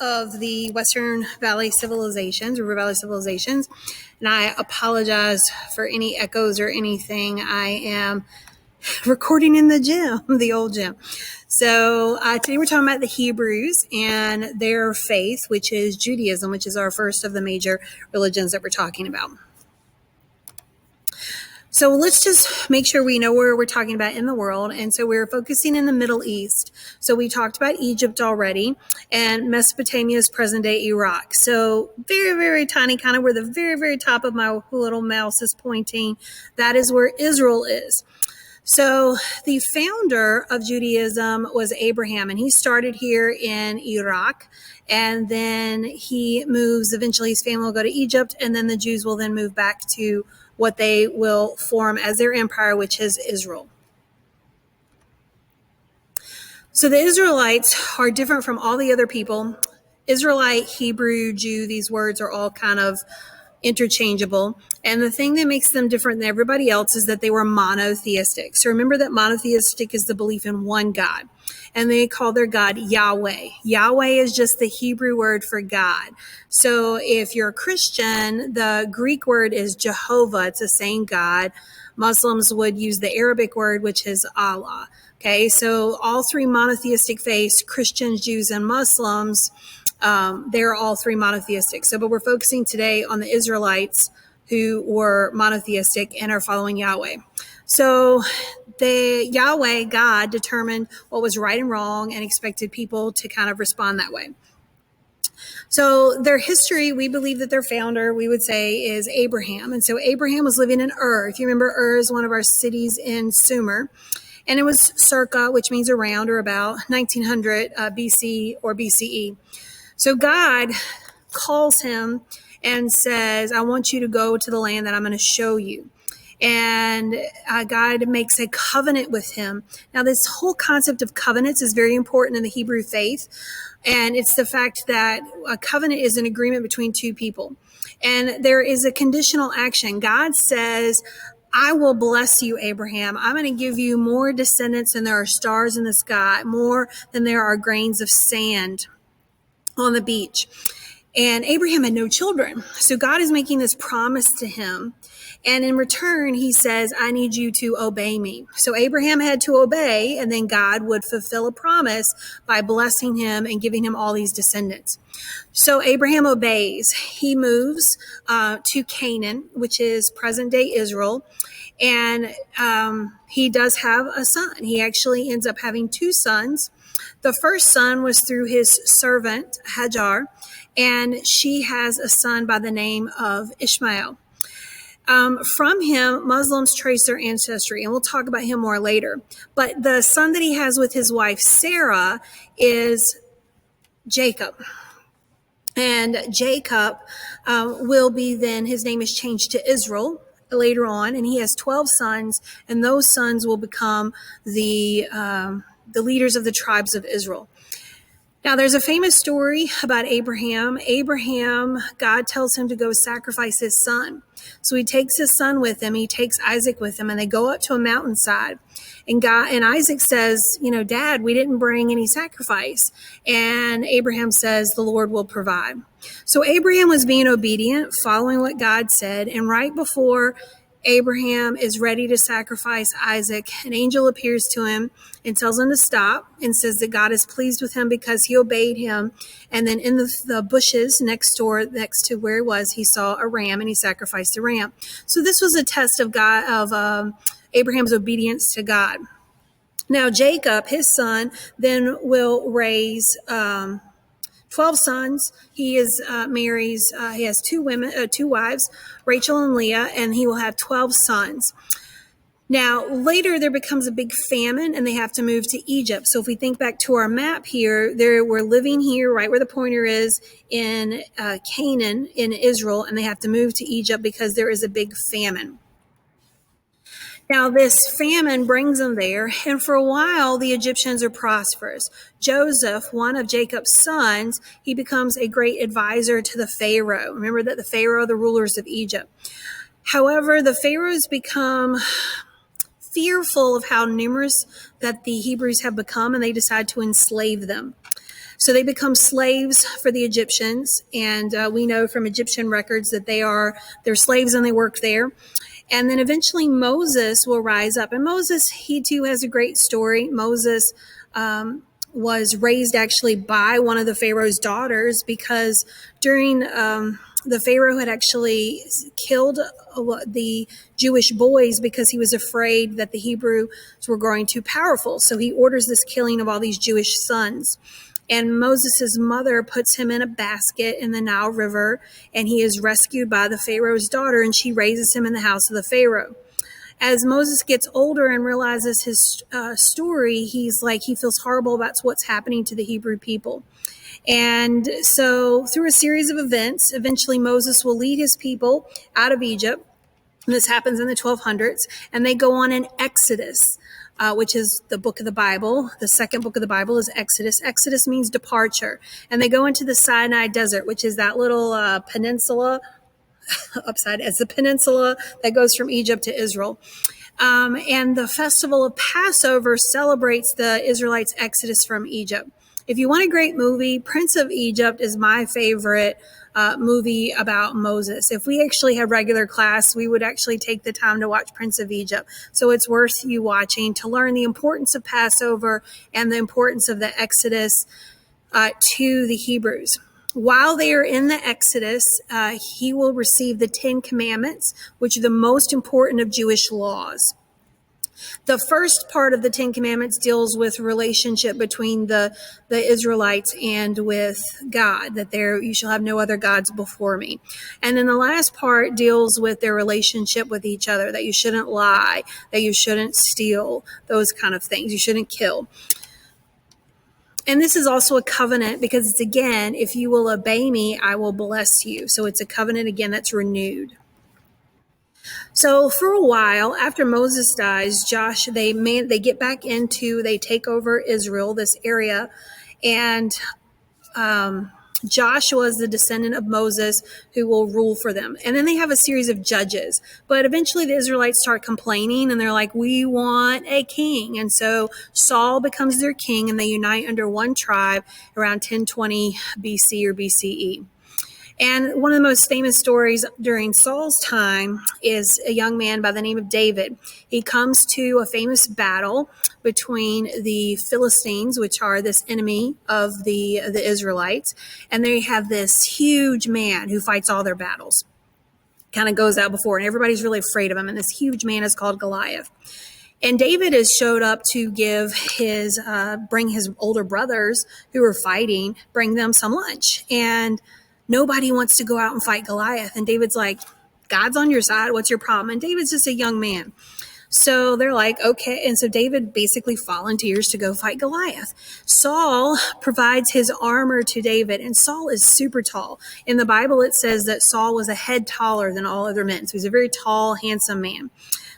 of the Western Valley civilizations, River Valley civilizations, and I apologize for any echoes or anything. I am recording in the gym, the old gym. So today we're talking about the Hebrews and their faith, which is Judaism, which is our first of the major religions that we're talking about. So let's just make sure we know where we're talking about in the world. And so we're focusing in the Middle East. So we talked about Egypt already, and Mesopotamia is present-day Iraq. So very, very tiny, kind of where the very, very top of my little mouse is pointing. That is where Israel is. So the founder of Judaism was Abraham, and he started here in Iraq. And then he moves, eventually his family will go to Egypt, and then the Jews will then move back to what they will form as their empire, which is Israel. So the Israelites are different from all the other people. Israelite, Hebrew, Jew, these words are all kind of interchangeable. And the thing that makes them different than everybody else is that they were monotheistic. So remember that monotheistic is the belief in one God. And they call their God Yahweh. Yahweh is just the Hebrew word for God. So if you're a Christian, the Greek word is Jehovah. It's the same God. Muslims would use the Arabic word, which is Allah. Okay, so all three monotheistic faiths, Christians, Jews, and Muslims, they're all three monotheistic. So, but we're focusing today on the Israelites who were monotheistic and are following Yahweh. So the Yahweh, God, determined what was right and wrong and expected people to kind of respond that way. So their history, we believe that their founder, we would say, is Abraham. And so Abraham was living in Ur. If you remember, Ur is one of our cities in Sumer. And it was circa, which means around or about 1900 BC or BCE. So God calls him and says, I want you to go to the land that I'm going to show you. And God makes a covenant with him. Now, this whole concept of covenants is very important in the Hebrew faith. And it's the fact that a covenant is an agreement between two people. And there is a conditional action. God says, I will bless you, Abraham. I'm going to give you more descendants than there are stars in the sky, more than there are grains of sand on the beach. And Abraham had no children. So God is making this promise to him. And in return, he says, I need you to obey me. So Abraham had to obey, and then God would fulfill a promise by blessing him and giving him all these descendants. So Abraham obeys. He moves to Canaan, which is present-day Israel. And he does have a son. He actually ends up having two sons. The first son was through his servant, Hajar, and she has a son by the name of Ishmael. From him, Muslims trace their ancestry, and we'll talk about him more later. But the son that he has with his wife, Sarah, is Jacob. And Jacob will be then, his name is changed to Israel later on, and he has 12 sons, and those sons will become the leaders of the tribes of Israel. Now, there's a famous story about Abraham. God tells him to go sacrifice his son. So he takes his son with him. He takes Isaac with him, and they go up to a mountainside. And Isaac says, Dad, we didn't bring any sacrifice. And Abraham says, the Lord will provide. So Abraham was being obedient, following what God said. And right before Abraham is ready to sacrifice Isaac, an angel appears to him and tells him to stop and says that God is pleased with him because he obeyed him. And then in the bushes next to where he was, he saw a ram and he sacrificed the ram. So this was a test of Abraham's obedience to God. Now Jacob, his son, then will raise 12 sons. He marries. He has two wives, Rachel and Leah, and he will have 12 sons. Now, later there becomes a big famine, and they have to move to Egypt. So if we think back to our map here, we're living here, right where the pointer is, in Canaan, in Israel, and they have to move to Egypt because there is a big famine. Now, this famine brings them there, and for a while, the Egyptians are prosperous. Joseph, one of Jacob's sons, he becomes a great advisor to the Pharaoh. Remember that the Pharaoh, the rulers of Egypt. However, the Pharaohs become fearful of how numerous that the Hebrews have become, and they decide to enslave them. So they become slaves for the Egyptians, and we know from Egyptian records that they're slaves and they work there. And then eventually Moses will rise up. And Moses, he too has a great story. Moses was raised actually by one of the Pharaoh's daughters, because during the Pharaoh had actually killed the Jewish boys because he was afraid that the Hebrews were growing too powerful. So he orders this killing of all these Jewish sons. And Moses' mother puts him in a basket in the Nile River, and he is rescued by the Pharaoh's daughter, and she raises him in the house of the Pharaoh. As Moses gets older and realizes his story, he feels horrible about what's happening to the Hebrew people. And so through a series of events, eventually Moses will lead his people out of Egypt. And this happens in the 1200s, and they go on an exodus, which is the book of the Bible. The second book of the Bible is Exodus. Exodus means departure. And they go into the Sinai Desert, which is that little peninsula it's the peninsula that goes from Egypt to Israel. And the festival of Passover celebrates the Israelites' exodus from Egypt. If you want a great movie, Prince of Egypt is my favorite movie about Moses. If we actually had regular class, we would actually take the time to watch Prince of Egypt. So it's worth you watching to learn the importance of Passover and the importance of the Exodus to the Hebrews. While they are in the Exodus, he will receive the 10 Commandments, which are the most important of Jewish laws. The first part of the 10 Commandments deals with relationship between the Israelites and with God, that you shall have no other gods before me. And then the last part deals with their relationship with each other, that you shouldn't lie, that you shouldn't steal, those kind of things. You shouldn't kill. And this is also a covenant because it's, again, if you will obey me, I will bless you. So it's a covenant, again, that's renewed. So for a while, after Moses dies, they get back they take over Israel, this area, and Joshua is the descendant of Moses who will rule for them. And then they have a series of judges. But eventually the Israelites start complaining, and they're like, we want a king. And so Saul becomes their king, and they unite under one tribe around 1020 BC or BCE. And one of the most famous stories during Saul's time is a young man by the name of David. He comes to a famous battle between the Philistines, which are this enemy of the Israelites, and they have this huge man who fights all their battles. Kind of goes out before, and everybody's really afraid of him, and this huge man is called Goliath. And David has showed up to bring his older brothers who are fighting, bring them some lunch. And nobody wants to go out and fight Goliath. And David's like, God's on your side. What's your problem? And David's just a young man. So they're like, okay. And so David basically volunteers to go fight Goliath. Saul provides his armor to David, and Saul is super tall. In the Bible, it says that Saul was a head taller than all other men. So he's a very tall, handsome man.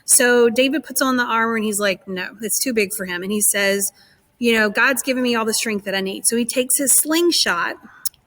So David puts on the armor, and he's like, no, it's too big for him. And he says, God's given me all the strength that I need. So he takes his slingshot,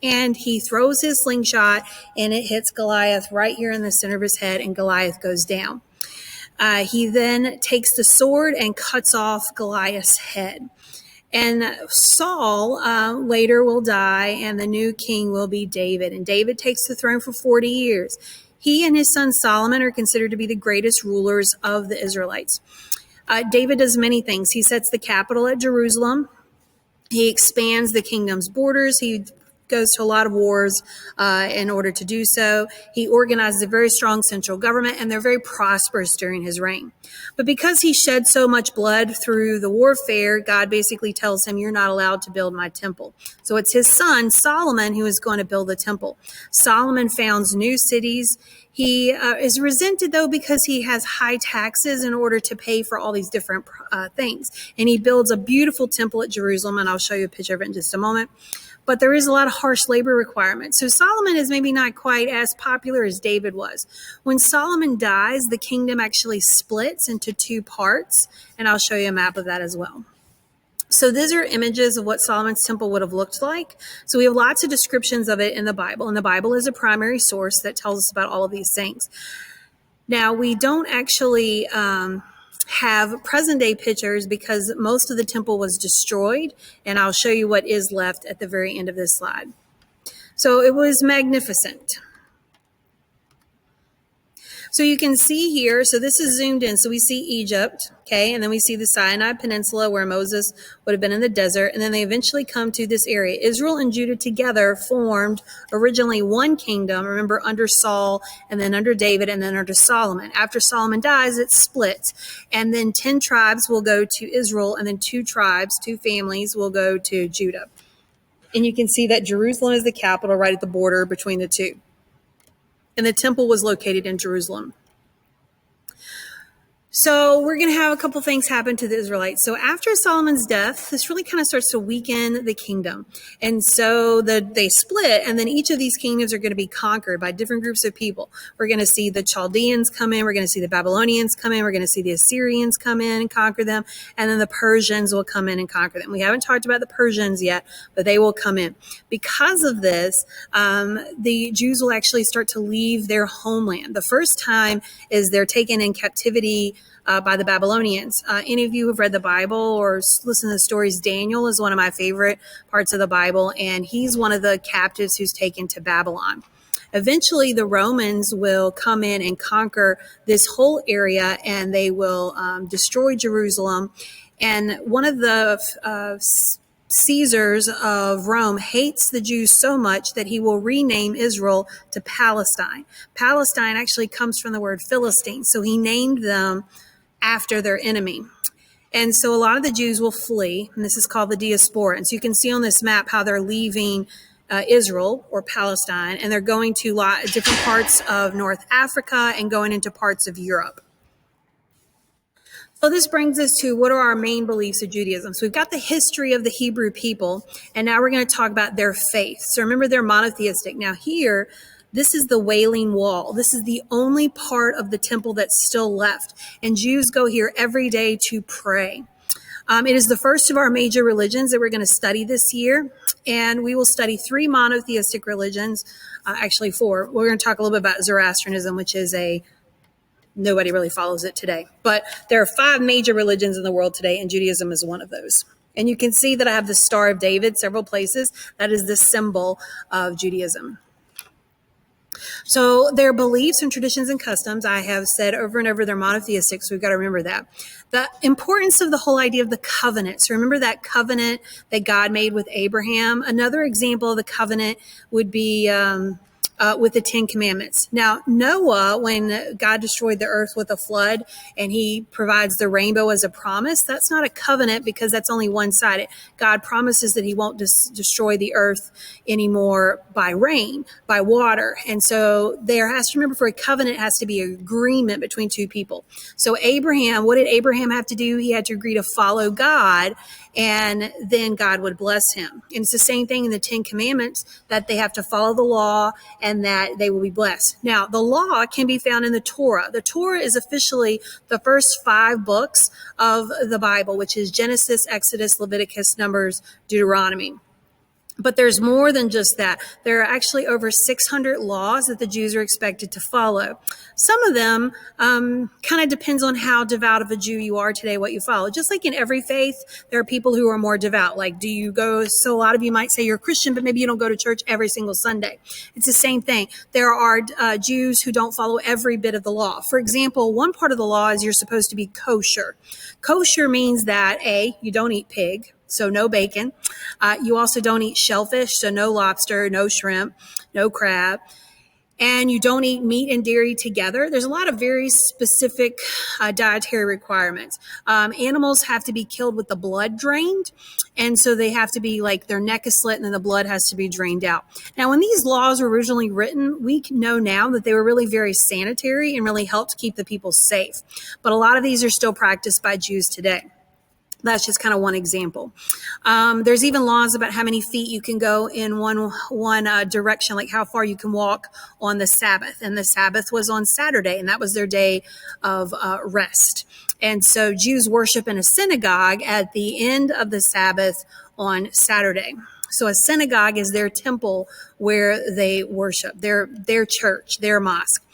and he throws his slingshot, and it hits Goliath right here in the center of his head, and Goliath goes down. He then takes the sword and cuts off Goliath's head. And Saul later will die, and the new king will be David. And David takes the throne for 40 years. He and his son Solomon are considered to be the greatest rulers of the Israelites. David does many things. He sets the capital at Jerusalem. He expands the kingdom's borders. He goes to a lot of wars in order to do so. He organizes a very strong central government, and they're very prosperous during his reign. But because he shed so much blood through the warfare, God basically tells him, you're not allowed to build my temple. So it's his son, Solomon, who is going to build the temple. Solomon founds new cities. He is resented, though, because he has high taxes in order to pay for all these different things. And he builds a beautiful temple at Jerusalem, and I'll show you a picture of it in just a moment. But there is a lot of harsh labor requirements. So Solomon is maybe not quite as popular as David was. When Solomon dies, the kingdom actually splits into two parts, and I'll show you a map of that as well. So these are images of what Solomon's temple would have looked like. So we have lots of descriptions of it in the Bible, and the Bible is a primary source that tells us about all of these things. Now, we don't actually have present day pictures because most of the temple was destroyed, and I'll show you what is left at the very end of this slide. So it was magnificent. So you can see here, so this is zoomed in. So we see Egypt, okay, and then we see the Sinai Peninsula where Moses would have been in the desert, and then they eventually come to this area. Israel and Judah together formed originally one kingdom, remember, under Saul, and then under David, and then under Solomon. After Solomon dies, it splits, and then 10 tribes will go to Israel, and then 2 tribes, 2 families will go to Judah. And you can see that Jerusalem is the capital right at the border between the two. And the temple was located in Jerusalem. So we're going to have a couple things happen to the Israelites. So after Solomon's death, this really kind of starts to weaken the kingdom. And so they split, and then each of these kingdoms are going to be conquered by different groups of people. We're going to see the Chaldeans come in. We're going to see the Babylonians come in. We're going to see the Assyrians come in and conquer them. And then the Persians will come in and conquer them. We haven't talked about the Persians yet, but they will come in. Because of this, the Jews will actually start to leave their homeland. The first time is they're taken in captivity by the Babylonians. Any of you who've read the Bible or listened to the stories, Daniel is one of my favorite parts of the Bible, and he's one of the captives who's taken to Babylon. Eventually, the Romans will come in and conquer this whole area, and they will destroy Jerusalem. And one of the Caesars of Rome hates the Jews so much that he will rename Israel to Palestine. Palestine actually comes from the word Philistine, so he named them after their enemy. And so a lot of the Jews will flee, and this is called the diaspora. And so you can see on this map how they're leaving Israel or Palestine, and they're going to different parts of North Africa and going into parts of Europe. So this brings us to what are our main beliefs of Judaism. So we've got the history of the Hebrew people, and now we're going to talk about their faith. So remember, they're monotheistic. Now here, this is the Wailing Wall. This is the only part of the temple that's still left, and Jews go here every day to pray. It is the first of our major religions that we're going to study this year, and we will study 3 monotheistic religions, actually 4. We're going to talk a little bit about Zoroastrianism, which is nobody really follows it today. But there are 5 major religions in the world today, and Judaism is one of those. And you can see that I have the Star of David several places. That is the symbol of Judaism. So their beliefs and traditions and customs, I have said over and over, they're monotheistic, so we've got to remember that. The importance of the whole idea of the covenant. So remember that covenant that God made with Abraham. Another example of the covenant would be with the 10 Commandments. Now, Noah, when God destroyed the earth with a flood and he provides the rainbow as a promise, that's not a covenant because that's only one-sided. God promises that he won't destroy the earth anymore by rain, by water. And so there has to, remember, for a covenant, it has to be an agreement between 2 people. So Abraham, what did Abraham have to do? He had to agree to follow God, and then God would bless him. And it's the same thing in the 10 Commandments, that they have to follow the law and that they will be blessed. Now, the law can be found in the Torah. The Torah is officially the first 5 books of the Bible, which is Genesis, Exodus, Leviticus, Numbers, Deuteronomy. But there's more than just that. There are actually over 600 laws that the Jews are expected to follow. Some of them kind of depends on how devout of a Jew you are today, what you follow. Just like in every faith, there are people who are more devout. Like, do you go, so a lot of you might say you're a Christian, but maybe you don't go to church every single Sunday. It's the same thing. There are Jews who don't follow every bit of the law. For example, one part of the law is you're supposed to be kosher. Kosher means that, A, you don't eat pig, so no bacon. You also don't eat shellfish, so no lobster, no shrimp, no crab. And you don't eat meat and dairy together. There's a lot of very specific dietary requirements. Animals have to be killed with the blood drained. And so they have to be like, their neck is slit and then the blood has to be drained out. Now, when these laws were originally written, we know now that they were really very sanitary and really helped keep the people safe. But a lot of these are still practiced by Jews today. That's just kind of one example. There's even laws about how many feet you can go in one direction, like how far you can walk on the Sabbath. And the Sabbath was on Saturday, and that was their day of rest. And so Jews worship in a synagogue at the end of the Sabbath on Saturday. So a synagogue is their temple where they worship, their church, their mosque.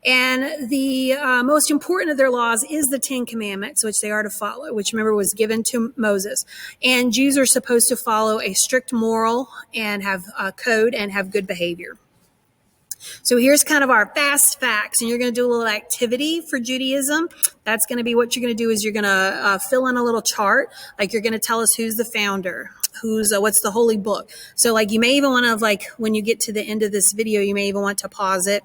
And the most important of their laws is the Ten Commandments, which they are to follow, which remember was given to Moses. And Jews are supposed to follow a strict moral and have a code and have good behavior. So here's kind of our fast facts, and you're going to do a little activity for Judaism. That's going to be what you're going to do is you're going to fill in a little chart. Like you're going to tell us who's the founder, what's the holy book. So like you may even want to, like when you get to the end of this video, you may even want to pause it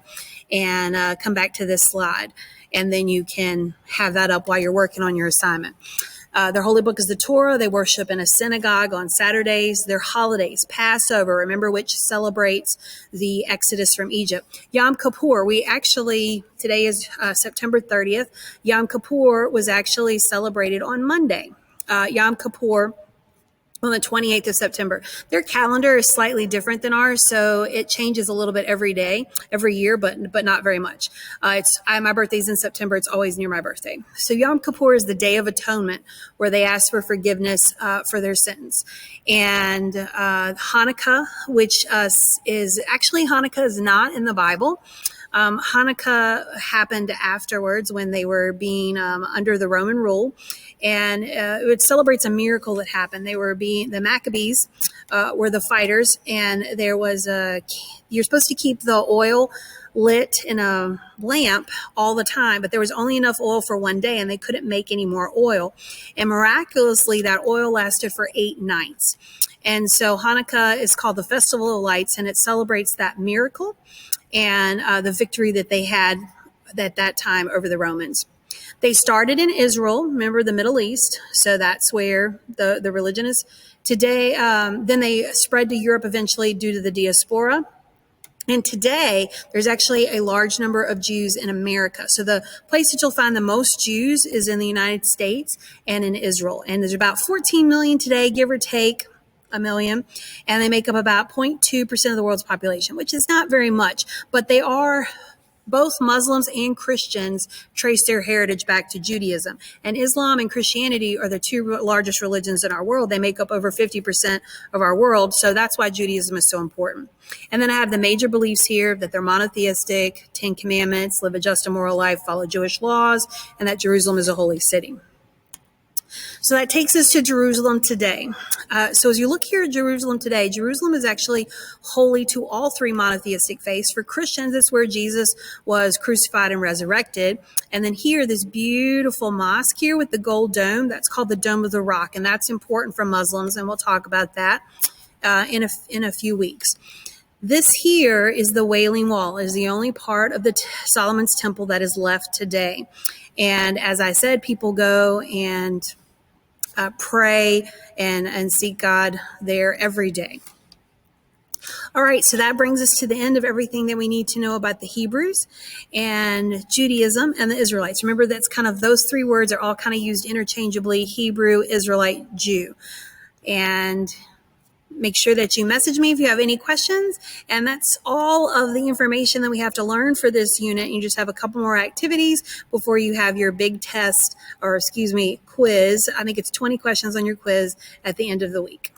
and come back to this slide. And then you can have that up while you're working on your assignment. Their holy book is the Torah. They worship in a synagogue on Saturdays. Their holidays, Passover, remember, which celebrates the Exodus from Egypt. Yom Kippur, today is September 30th. Yom Kippur was actually celebrated on Monday. Yom Kippur on the 28th of September. Their calendar is slightly different than ours, so it changes a little bit every year, but not very much. My birthday's in September. It's always near my birthday. So Yom Kippur is the Day of Atonement, where they ask for forgiveness for their sins. And Hanukkah, which Hanukkah is not in the Bible. Hanukkah happened afterwards when they were being under the Roman rule. And it celebrates a miracle that happened. The Maccabees were the fighters, and you're supposed to keep the oil lit in a lamp all the time, but there was only enough oil for one day, and they couldn't make any more oil. And miraculously, that oil lasted for 8 nights. And so Hanukkah is called the Festival of Lights, and it celebrates that miracle and the victory that they had at that time over the Romans. They started in Israel, remember the Middle East, so that's where the religion is today. Then they spread to Europe eventually due to the diaspora. And today, there's actually a large number of Jews in America. So the place that you'll find the most Jews is in the United States and in Israel. And there's about 14 million today, give or take a million. And they make up about 0.2% of the world's population, which is not very much. But they are... Both Muslims and Christians trace their heritage back to Judaism. And Islam and Christianity are the two largest religions in our world. They make up over 50% of our world. So that's why Judaism is so important. And then I have the major beliefs here that they're monotheistic, 10 commandments, live a just and moral life, follow Jewish laws, and that Jerusalem is a holy city. So that takes us to Jerusalem today. So as you look here at Jerusalem today, Jerusalem is actually holy to all three monotheistic faiths. For Christians, it's where Jesus was crucified and resurrected. And then here, this beautiful mosque here with the gold dome, that's called the Dome of the Rock. And that's important for Muslims, and we'll talk about that in a few weeks. This here is the Wailing Wall. It is the only part of the Solomon's Temple that is left today. And as I said, people go and pray and seek God there every day. All right, so that brings us to the end of everything that we need to know about the Hebrews and Judaism and the Israelites. Remember, that's kind of those three words are all kind of used interchangeably: Hebrew, Israelite, Jew. And make sure that you message me if you have any questions. And that's all of the information that we have to learn for this unit. You just have a couple more activities before you have your big test, quiz. I think it's 20 questions on your quiz at the end of the week.